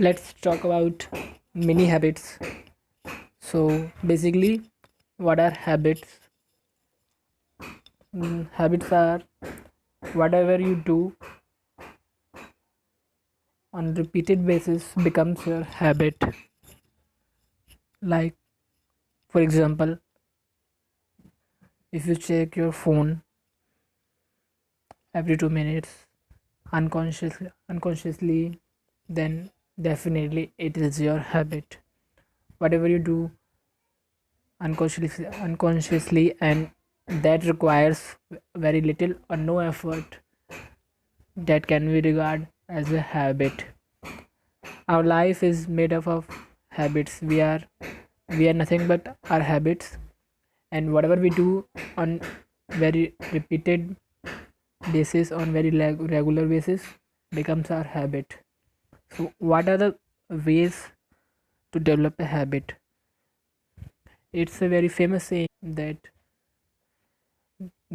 Let's talk about mini habits. So, basically, what are habits? Habits are whatever you do on repeated basis becomes your habit. Like, for example, if you check your phone every 2 minutes unconsciously, then definitely it is your habit. Whatever you do unconsciously, and that requires very little or no effort, that can be regarded as a habit. Our life is made up of habits. We are nothing but our habits, and whatever we do on very repeated basis, on very regular basis, becomes our habit. So what are the ways to develop a habit? It's a very famous saying that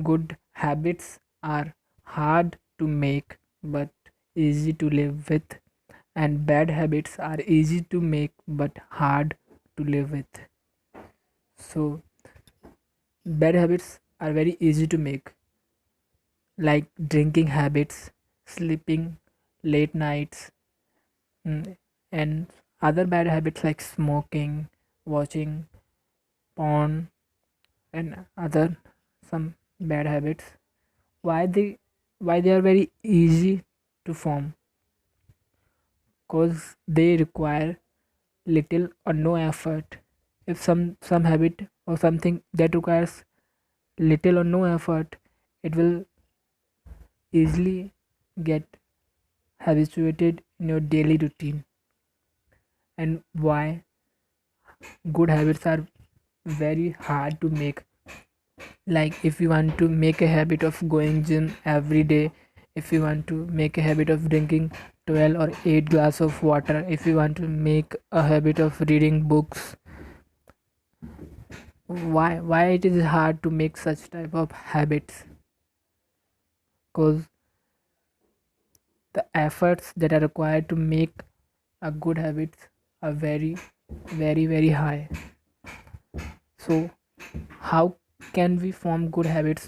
good habits are hard to make but easy to live with, and bad habits are easy to make but hard to live with. So, bad habits are very easy to make, like drinking habits, sleeping late nights, and other bad habits like smoking, watching porn, and other some bad habits. Why they are very easy to form? Cause they require little or no effort. If some habit or something that requires little or no effort, it will easily get habituated in your daily routine. And why good habits are very hard to make? Like if you want to make a habit of going gym every day, if you want to make a habit of drinking 12 or 8 glass of water, if you want to make a habit of reading books, why it is hard to make such type of habits? Because the efforts that are required to make a good habits are very high. So how can we form good habits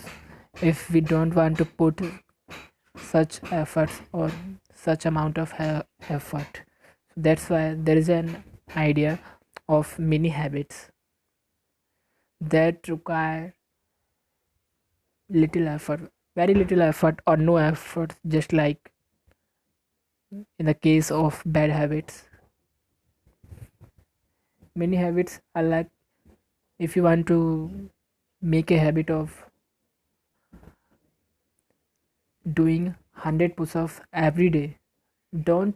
if we don't want to put such efforts or such amount of effort? That's why there is an idea of mini habits that require little effort, very little effort or no effort, just like in the case of bad habits. Many habits are like, if you want to make a habit of doing 100 push-ups every day, don't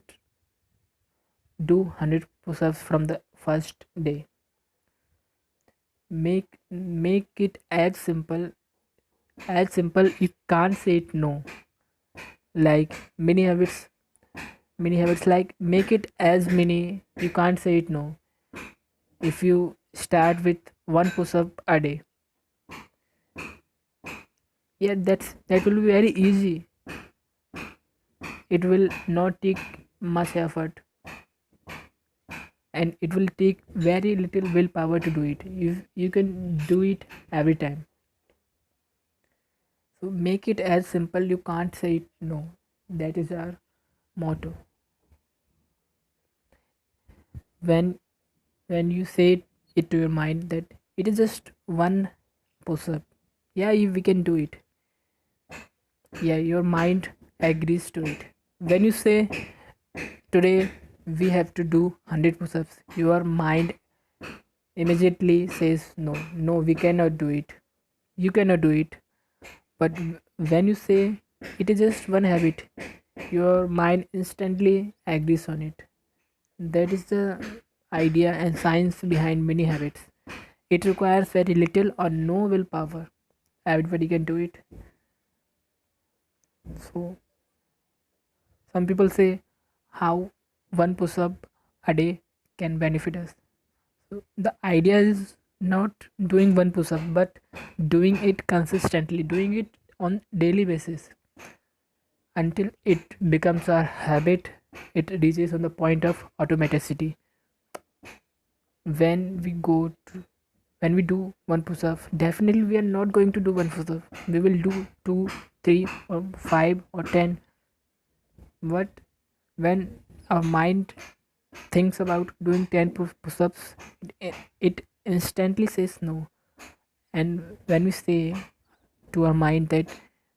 do 100 push-ups from the first day. Make it as simple you can't say it no. Like many habits like make it as many you can't say it no. If you start with one push-up a day, yeah, that will be very easy. It will not take much effort, and it will take very little willpower to do it. You can do it every time. So make it as simple you can't say it no. That is our motto. When when you say it to your mind that it is just one push up, yeah, we can do it, yeah, your mind agrees to it. When you say today we have to do 100 push-ups, your mind immediately says no, no, we cannot do it, you cannot do it. But when you say it is just one habit, your mind instantly agrees on it. That is the idea and science behind many habits. It requires very little or no willpower. Everybody can do it. So some people say how one push up a day can benefit us. So the idea is not doing one push up, but doing it consistently, doing it on daily basis until it becomes our habit, it reaches on the point of automaticity. When we go to when we do one push-up, definitely we are not going to do one push-up. We will do two, three, or five, or 10. But when our mind thinks about doing 10 push-ups, it instantly says no. And when we say to our mind that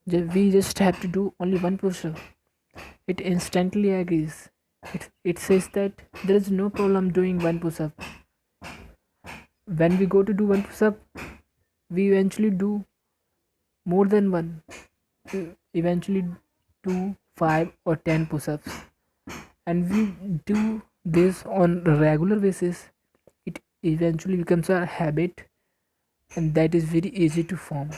we just have to do only one push-up, it instantly agrees. It says that there is no problem doing one push-up. When we go to do one push-up, we eventually do more than one. We eventually do 5 or 10 push-ups, and we do this on a regular basis. It eventually becomes a habit, and that is very easy to form.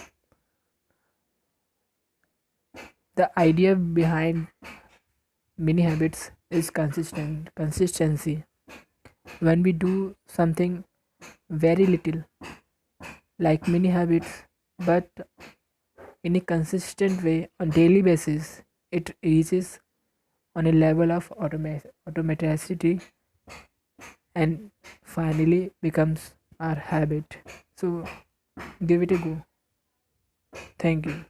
The idea behind mini habits is consistency. When we do something very little, like mini habits, but in a consistent way on daily basis, it reaches on a level of automaticity and finally becomes our habit. So give it a go. Thank you.